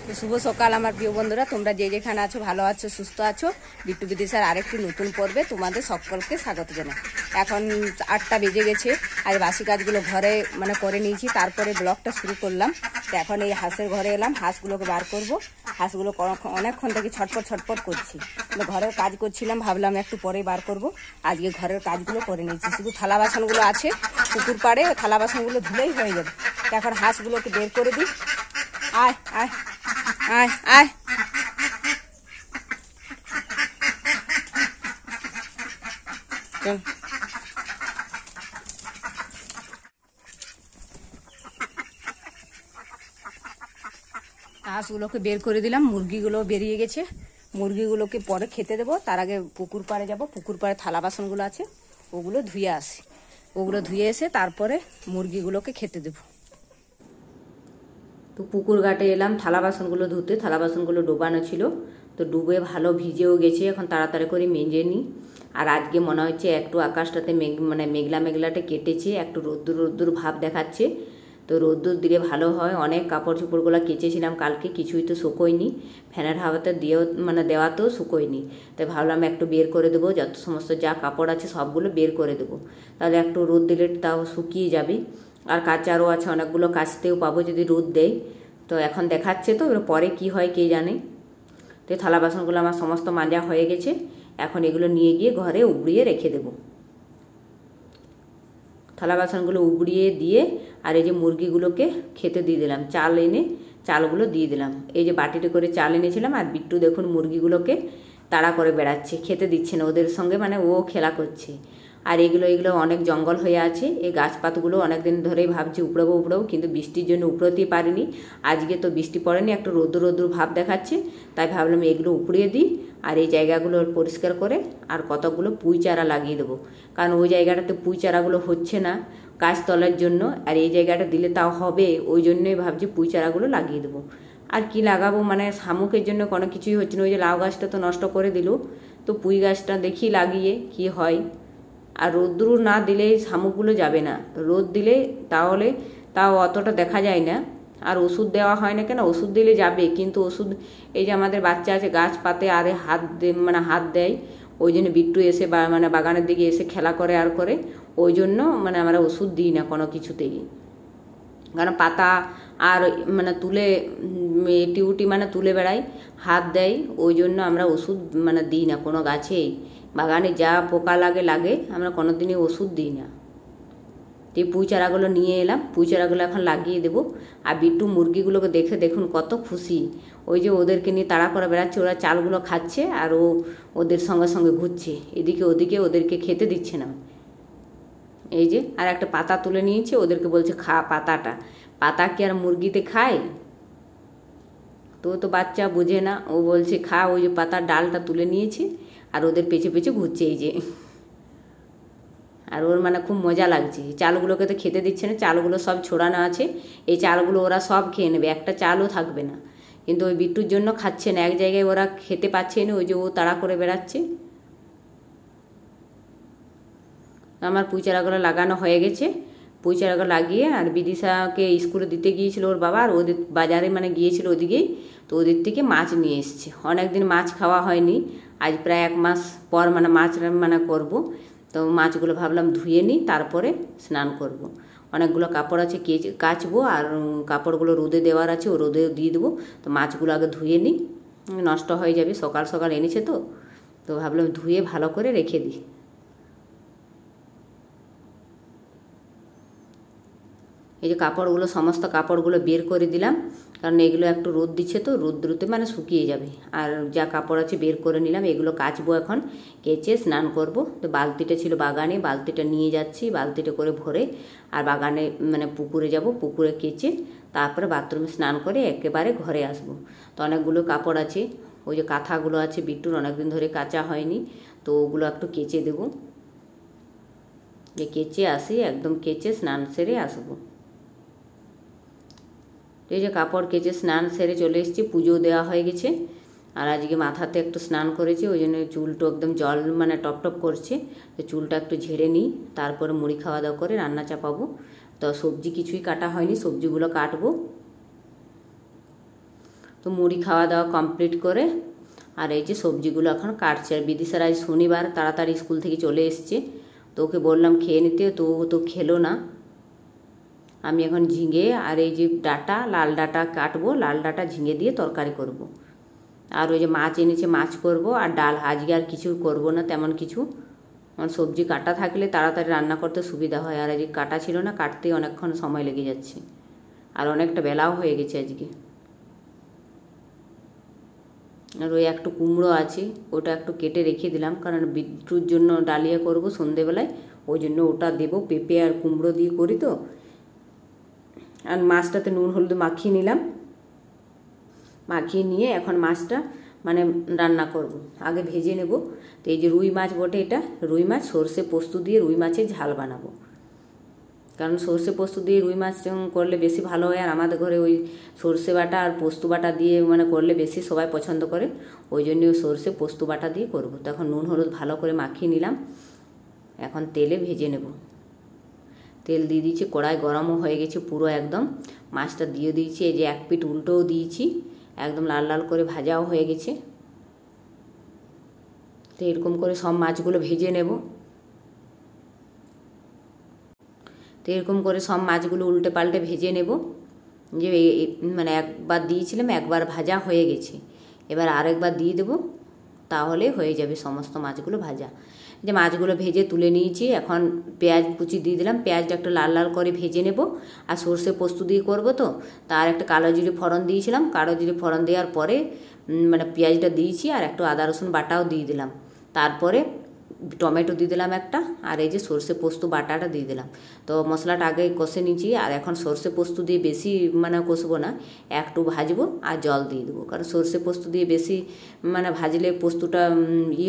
তো শুভ সকাল আমার প্রিয় বন্ধুরা, তোমরা যে যেখানে আছো ভালো আছো সুস্থ আছো। বিট্টু বিদেশের আরেকটি নতুন পর্বে তোমাদের সকলকে স্বাগত জানাই। এখন 8টা বেজে গেছে। আজ বাসি কাজগুলো ঘরে করে নিয়েছি, তারপরে ব্লগটা শুরু করলাম। তো এখন এই হাঁসের ঘরে এলাম, হাঁসগুলোকে বার করব। হাঁসগুলো অনেকক্ষণ থেকে ছটপট করছি। ঘরের কাজ করছিলাম, ভাবলাম একটু পরে বার করব। আজকে ঘরের কাজগুলো করে নিয়েছি, শুধু থালা বাসনগুলো আছে পুকুর পাড়ে, থালা বাসনগুলো ধুলেই হয়ে যাবে। তো এখন হাঁসগুলোকে বের করে দিই। আয় আয় আয় আয়, চল। হাঁসগুলোকে বের করে দিলাম, মুরগিগুলো বেরিয়ে গেছে। মুরগিগুলোকে পরে খেতে দেবো, তার আগে পুকুর পাড়ে যাব। পুকুর পাড়ে থালা বাসনগুলো আছে, ওগুলো ধুয়ে আসি। ওগুলো ধুয়ে এসে তারপরে মুরগিগুলোকে খেতে দেবো। তো পুকুর ঘাটে এলাম থালা বাসনগুলো ধুতে। থালা বাসনগুলো ডোবানো ছিল, তো ডুবে ভালো ভিজেও গেছে। এখন তাড়াতাড়ি করে মেজে নিই। আর আজকে মনে হচ্ছে একটু আকাশটাতে মেঘলা মেঘলাটে কেটেছে, একটু রোদ্দুর ভাব দেখাচ্ছে। তো রোদ্দুর দিলে ভালো হয়। অনেক কাপড় চোপড়গুলো কেচেছিলাম কালকে, কিছুই তো শুকোয়নি। ফ্যানের হাওয়াতে দিয়েও দেওয়াতেও শুকোয়নি। তাই ভাবলাম একটু বের করে দেবো, যত সমস্ত যা কাপড় আছে সবগুলো বের করে দেবো। তাহলে একটু রোদ দিলে তাও শুকিয়ে যাবে। আর কাচারও আছে অনেকগুলো, কাচতেও পাবো যদি রোদ দেয়। তো এখন দেখাচ্ছে, তো পরে কি হয় কে জানে। তো থালা বাসনগুলো আমার সমস্ত মাজা হয়ে গেছে। এখন এগুলো নিয়ে গিয়ে ঘরে উবড়িয়ে রেখে দেব। থালা বাসনগুলো উবড়িয়ে দিয়ে আর এই যে মুরগিগুলোকে খেতে দিয়ে দিলাম। চাল এনে চালগুলো দিয়ে দিলাম। এই যে বাটিতে করে চাল এনেছিলাম। আর বিট্টু দেখুন মুরগিগুলোকে তাড়া করে বেড়াচ্ছে, খেতে দিচ্ছে না ওদের সঙ্গে, ও খেলা করছে। আর এগুলো অনেক জঙ্গল হয়ে আছে। এই গাছপাতগুলো অনেকদিন ধরেই ভাবছি উপড়াবো, কিন্তু বৃষ্টির জন্য উপড়াতেই পারিনি। আজকে তো বৃষ্টি পড়েনি, একটু রোদ্দুর ভাব দেখাচ্ছে, তাই ভাবলাম এগুলো উপড়িয়ে দিই। আর এই জায়গাগুলো পরিষ্কার করে আর কতগুলো পুঁই চারা লাগিয়ে দেবো। কারণ ওই জায়গাটাতে পুঁই চারাগুলো হচ্ছে না গাছতলার জন্য, আর এই জায়গাটা দিলে তাও হবে। ওই জন্যই ভাবছি পুঁই চারাগুলো লাগিয়ে দেবো। আর কি লাগাবো, শামুকের জন্য কোনো কিছুই হচ্ছে না। ওই যে লাউ গাছটা তো নষ্ট করে দিল, তো পুঁই গাছটা দেখি লাগিয়ে কি হয়। আর রোদ্দুর না দিলে শামুকগুলো যাবে না, রোদ দিলে তাও অতটা দেখা যায় না। আর ওষুধ দেওয়া হয় না কেন, ওষুধ দিলে যাবে, কিন্তু ওষুধ এই যে আমাদের বাচ্চা আছে গাছ পাতে আরে হাত দেয়। ওই জন্য বিট্টু এসে বাগানের দিকে এসে খেলা করে আর করে, ওই জন্য আমরা ওষুধ দিই না কোনো কিছুতেই। কারণ পাতা আর তুলে টিউটি তুলে বেড়াই, হাত দেয়, ওই জন্য আমরা ওষুধ দিই না কোনো গাছেই। বাগানে যা পোকা লাগে, আমরা কোনোদিনই ওষুধ দিই না। এই পুঁই চারাগুলো নিয়ে এলাম, পুঁই চারাগুলো এখন লাগিয়ে দেবো। আর বিট্টু মুরগিগুলোকে দেখে দেখুন কত খুশি। ওই যে ওদেরকে নিয়ে তাড়া করে বেড়াচ্ছে, ওরা চালগুলো খাচ্ছে আর ওদের সঙ্গে সঙ্গে ঘুরছে এদিকে ওদিকে, ওদেরকে খেতে দিচ্ছে না। এই যে আর একটা পাতা তুলে নিয়েছে, ওদেরকে বলছে খা পাতাটা। পাতা কি আর মুরগিতে খায়? তো বাচ্চা বোঝে না, ও বলছে খা। ওই যে পাতার ডালটা তুলে নিয়েছে আর ওদের পেছে পেছে ঘুরছে এই যে। আর ওর খুব মজা লাগছে। চালগুলোকে তো খেতে দিচ্ছে না, চালগুলো সব ছড়ানো আছে। এই চালগুলো ওরা সব খেয়ে নেবে, একটা চালও থাকবে না। কিন্তু ওই বিট্টুর জন্য খাচ্ছে না, এক জায়গায় ওরা খেতে পাচ্ছে না, ওই যে ও তাড়া করে বেড়াচ্ছে। আমার পুঁই চারাগুলো লাগানো হয়ে গেছে। পুঁই চারাগুলো লাগিয়ে আর বিদিশাকে স্কুলে দিতে গিয়েছিল ওর বাবা, আর ওদের বাজারে গিয়েছিল ওদিকেই, তো ওদের থেকে মাছ নিয়ে এসছে। অনেকদিন মাছ খাওয়া হয়নি, আজ প্রায় 1 মাস পর মাছ করব। তো মাছগুলো ভাবলাম ধুয়ে নিই, তারপরে স্নান করব। অনেকগুলো কাপড় আছে কাচবো, আর কাপড়গুলো রোদে দেওয়ার আছে, ও রোদে দিয়ে দেবো। তো মাছগুলো আগে ধুয়ে নিই, নষ্ট হয়ে যাবে, সকাল সকাল এনেছে তো ভাবলাম ধুয়ে ভালো করে রেখে দিই। এই যে কাপড়গুলো সমস্ত কাপড়গুলো বের করে দিলাম, কারণ এগুলো একটু রোদ দিচ্ছে, তো রোদ্রুতে শুকিয়ে যাবে। আর যা কাপড় আছে বের করে নিলাম, এগুলো কাচবো এখন, কেচে স্নান করব। তো বালতিটা ছিল বাগানে, বালতিটা নিয়ে যাচ্ছি, বালতিটা করে ভরে আর বাগানে পুকুরে যাব, পুকুরে কেচে তারপরে বাথরুমে স্নান করে একেবারে ঘরে আসব। তো অনেকগুলো কাপড় আছে, ওই যে কাঁথাগুলো আছে বিট্টুর, অনেকদিন ধরে কাচা হয়নি, তো ওগুলো একটু কেচে দেবো। যে কেচে আসি, একদম কেচে স্নান সেরে আসবো। এই যে কাপড় কেচে স্নান সেরে চলে এসেছি, পুজো দেওয়া হয়ে গেছে। আর আজকে মাথাতে একটু স্নান করেছি, ওই জন্য চুলটা একদম জল টপ করছে। তো চুলটা একটু ঝেড়ে নিই, তারপরে মুড়ি খাওয়া দাওয়া করে রান্না চাপাবো। তো সবজি কিছুই কাটা হয়নি, সবজিগুলো কাটবো। তো মুড়ি খাওয়া দাওয়া কমপ্লিট করে আর এই যে সবজিগুলো এখন কাটছে। আর বিদিশার আজ শনিবার, তাড়াতাড়ি স্কুল থেকে চলে এসছে, তো ওকে বললাম খেয়ে নিতে, তো ও তো খেলো না। আমি এখন ঝিঙে আর এই যে ডাঁটা, লাল ডাঁটা কাটবো, লাল ডাঁটা ঝিঙে দিয়ে তরকারি করব। আর ওই যে মাছ এনেছে, মাছ করব, আর ডাল। আজকে আর কিছু করব না তেমন কিছু, আমার সবজি কাটা থাকলে তাড়াতাড়ি রান্না করতে সুবিধা হয়। আর আজকে কাটা ছিল না, কাটতে অনেকক্ষণ সময় লেগে যাচ্ছে, আর অনেকটা বেলাও হয়ে গেছে আজকে। আর ওই একটু কুমড়ো আছে, ওটা একটু কেটে রেখে দিলাম, কারণ বিট্টুর জন্য ডালিয়া করব সন্ধেবেলায়, ওই জন্য ওটা দেবো। পেঁপে আর কুমড়ো দিয়ে করি তো। আর মাছটাতে নুন হলুদ মাখিয়ে নিলাম, মাখিয়ে নিয়ে এখন মাছটা মানে রান্না করব। আগে ভেজে নেব। তো এই যে রুই মাছ বটে, এটা রুই মাছ, সর্ষে পোস্ত দিয়ে রুই মাছের ঝাল বানাবো। কারণ সর্ষে পোস্ত দিয়ে রুই মাছ করলে বেশি ভালো হয়, আর আমাদের ঘরে ওই সর্ষে বাটা আর পোস্ত বাটা দিয়ে মানে করলে বেশি সবাই পছন্দ করে, ওই জন্য ওই সর্ষে পোস্ত বাটা দিয়ে করব। তো এখন নুন হলুদ ভালো করে মাখিয়ে নিলাম, এখন তেলে ভেজে নেব। তেল দিয়ে দিয়েছি, কড়াই গরমও হয়ে গেছে পুরো একদম। মাছটা দিয়ে দিয়েছি, এই যে এক পিঠ উল্টোও দিয়েছি, একদম লাল লাল করে ভাজাও হয়ে গেছে। তো এরকম করে সব মাছগুলো ভেজে নেব। তো এরকম করে সব মাছগুলো উল্টে পাল্টে ভেজে নেব। যে মানে একবার দিয়েছিলাম, একবার ভাজা হয়ে গেছে, এবার আরেকবার দিয়ে দেবো, তাহলে হয়ে যাবে সমস্ত মাছগুলো ভাজা। যে মাছগুলো ভেজে তুলে নিয়েছি, এখন পেঁয়াজ কুচি দিয়ে দিলাম, পেঁয়াজটা একটু লাল লাল করে ভেজে নেব। আর সর্ষে পোস্ত দিয়ে করবো তো, তার একটা কালো জিরে ফোড়ন দিয়েছিলাম, কালো জিরে ফোড়ন দেওয়ার পরে মানে পেঁয়াজটা দিয়েছি, আর একটু আদা রসুন বাটাও দিয়ে দিলাম। তারপরে টমেটো দিয়ে দিলাম একটা, আর এই যে সর্ষে পোস্ত বাটাটা দিয়ে দিলাম। তো মশলাটা আগে কষে নিয়েছি, আর এখন সর্ষে পোস্ত দিয়ে বেশি মানে কষবো না, একটু ভাজবো আর জল দিয়ে দেবো। কারণ সর্ষে পোস্ত দিয়ে বেশি মানে ভাজলে পোস্তটা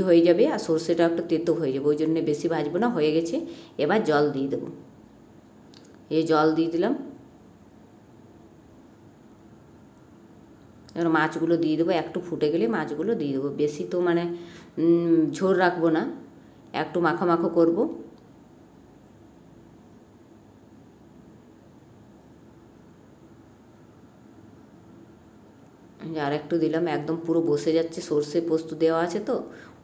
হয়ে যাবে, আর সর্ষেটা একটু তেতো হয়ে যাবে, ওই জন্য বেশি ভাজবো না। হয়ে গেছে, এবার জল দিয়ে দেবো। এই জল দিয়ে দিলাম, এবার মাছগুলো দিয়ে দেবো। একটু ফুটে গেলে মাছগুলো দিয়ে দেবো, বেশি তো মানে ঝোল রাখবো না, একটু মাখো মাখো করবো। আর একটু দিলাম, একদম পুরো বসে যাচ্ছে, সর্ষে পোস্ত দেওয়া আছে তো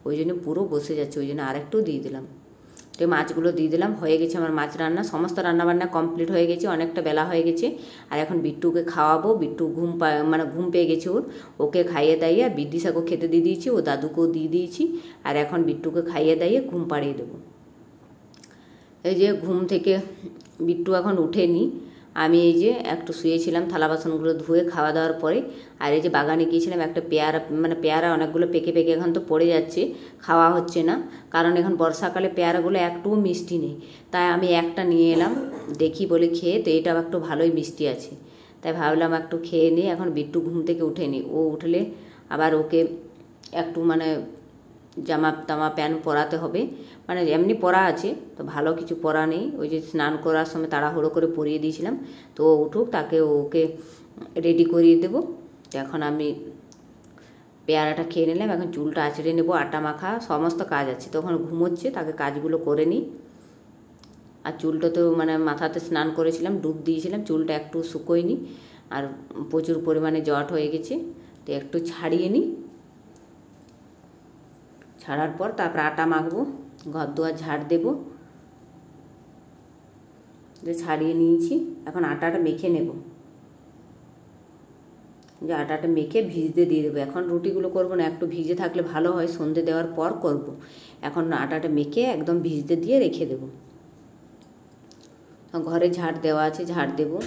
ওই জন্য পুরো বসে যাচ্ছে, ওই জন্য আরেকটু দিয়ে দিলাম। তো মাছগুলো দিয়ে দিলাম, হয়ে গেছে আমার মাছ রান্না। সমস্ত রান্নাবান্না কমপ্লিট হয়ে গেছে, অনেকটা বেলা হয়ে গেছে। আর এখন বিট্টুকে খাওয়াবো। বিট্টু মানে ঘুম পেয়ে গেছে ওর, ওকে খাইয়ে দাইয়ে আর বিদিশাকেও খেতে দিয়ে দিয়েছি, ও দাদুকেও দিয়ে দিয়েছি। আর এখন বিট্টুকে খাইয়ে দাইয়ে ঘুম পাড়িয়ে দেবো। এই যে ঘুম থেকে বিট্টু এখন উঠেনি, আমি এই যে একটু শুয়েছিলাম থালা বাসনগুলো ধুয়ে খাওয়া দাওয়ার পরে। আর এই যে বাগানে গিয়েছিলাম, একটা পেয়ারা মানে পেয়ারা অনেকগুলো পেকে পেকে এখন তো পড়ে যাচ্ছে, খাওয়া হচ্ছে না, কারণ এখন বর্ষাকালে পেয়ারাগুলো একটুও মিষ্টি নেই। তাই আমি একটা নিয়ে এলাম, দেখি বলে খেয়ে, তো এটাও একটু ভালোই মিষ্টি আছে, তাই ভাবলাম একটু খেয়ে নিই। এখন বিট্টু ঘুম থেকে উঠেনি, ও উঠলে আবার ওকে একটু মানে জামা তামা প্যান্ট পরাতে হবে, মানে এমনি পরা আছে, তো ভালো কিছু পরা নেই। ওই যে স্নান করার সময় তাড়াহুড়ো করে পরিয়ে দিয়েছিলাম, তো ও উঠুক, তাকে ওকে রেডি করিয়ে দেবো। তো এখন আমি পেয়ারাটা খেয়ে নিলাম, এখন চুলটা আঁচড়ে নেবো, আটা মাখা সমস্ত কাজ আছে, তখন ঘুমোচ্ছে, তাকে কাজগুলো করে নিই। আর চুলটা তো মানে মাথাতে স্নান করেছিলাম, ডুব দিয়েছিলাম, চুলটা একটু শুকোয়নি, আর প্রচুর পরিমাণে জট হয়ে গেছে, তো একটু ছাড়িয়ে নিই। ছাড়ার পর তারপর আটা মাখবো, ঘর দুয়ার ঝাড় দেবো। ছাড়িয়ে নিয়েছি, এখন আটাটা মেখে নেব। যে আটাটা মেখে ভিজতে দিয়ে দেবো। এখন রুটিগুলো করবো না, একটু ভিজে থাকলে ভালো হয়, সন্ধে দেওয়ার পর করব। এখন আটাটা মেখে একদম ভিজতে দিয়ে রেখে দেবো। ঘরে ঝাড় দেওয়া আছে, ঝাড় দেবো।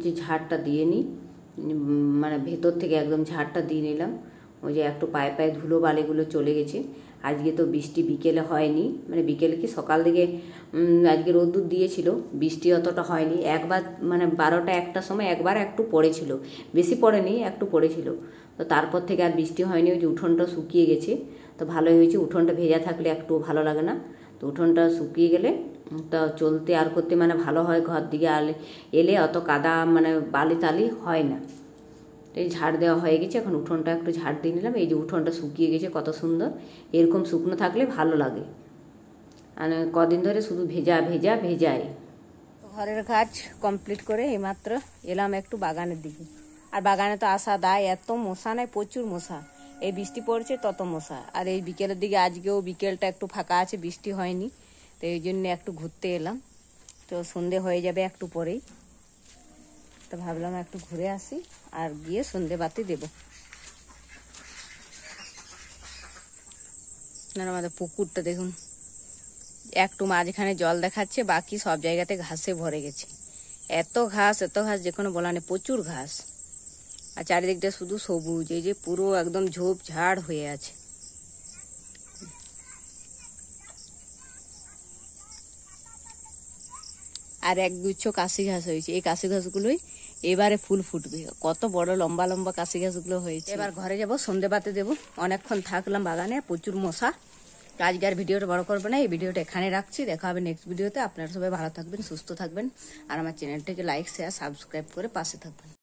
যে ঝাড়টা দিয়ে নিই, মানে ভেতর থেকে একদম ঝাড়টা দিয়ে নিলাম। ওই যে একটু পায়ে পায়ে ধুলো বালিগুলো চলে গেছে। আজকে তো বৃষ্টি বিকেলে হয়নি, মানে বিকেলে কি সকাল দিকে আজকে রোদ্দুর দিয়েছিল, বৃষ্টি অতটা হয়নি। একবার মানে 12টা-1টার সময় একবার একটু পড়েছিল, বেশি পড়েনি, একটু পড়েছিল। তো তারপর থেকে আর বৃষ্টি হয়নি। ওই যে উঠোনটা শুকিয়ে গেছে, তো ভালোই হয়েছে। উঠোনটা ভেজা থাকলে একটু ভালো লাগে না, তো উঠোনটা শুকিয়ে গেলে তা চলতে আর করতে মানে ভালো হয়। ঘর দিকে এলে অত কাদা মানে বালি তালি হয় না। তো এই ঝাড় দেওয়া হয়ে গেছে, এখন উঠোনটা একটু ঝাড় দিয়ে নিলাম। এই যে উঠোনটা শুকিয়ে গেছে কত সুন্দর, এরকম শুকনো থাকলে ভালো লাগে। আর কদিন ধরে শুধু ভেজা ভেজা ভেজাই। ঘরের কাজ কমপ্লিট করে এইমাত্র এলাম একটু বাগানের দিকে। আর বাগানে তো আসা দায়, এত মশা নাই, প্রচুর মশা। এই বৃষ্টি পড়ছে তত মশা। আর এই বিকেলের দিকে আজকেও বিকেলটা একটু ফাঁকা আছে, বৃষ্টি হয়নি, তো এই জন্য একটু ঘুরতে এলাম। তো সন্ধে হয়ে যাবে একটু পরেই, তো ভাবলাম একটু ঘুরে আসি আর গিয়ে সন্ধে বাতি দেব। আমাদের পুকুরটা দেখুন, একটু মাঝখানে জল দেখাচ্ছে, বাকি সব জায়গাতে ঘাসে ভরে গেছে। এত ঘাস যে কোনো বলা নেই, প্রচুর ঘাস। আর চারিদিকটা শুধু সবুজ, এই যে পুরো একদম ঝোপ ঝাড় হয়ে আছে। আর একগুচ্ছ কাশি ঘাস হয়েছে, এই কাশি ঘাসগুলোই এবারে ফুল ফুটবে। কত বড় লম্বা লম্বা কাশি ঘাসগুলো হয়েছে। এবার ঘরে যাব, সন্ধে বাতি দেবো। অনেকক্ষণ থাকলাম বাগানে, প্রচুর মশা। আজকে আর ভিডিওটা বড় করবে না, এই ভিডিওটা এখানে রাখছি। দেখা হবে নেক্সট ভিডিওতে। আপনারা সবাই ভালো থাকবেন, সুস্থ থাকবেন, আর আমার চ্যানেলটাকে লাইক শেয়ার সাবস্ক্রাইব করে পাশে থাকবেন।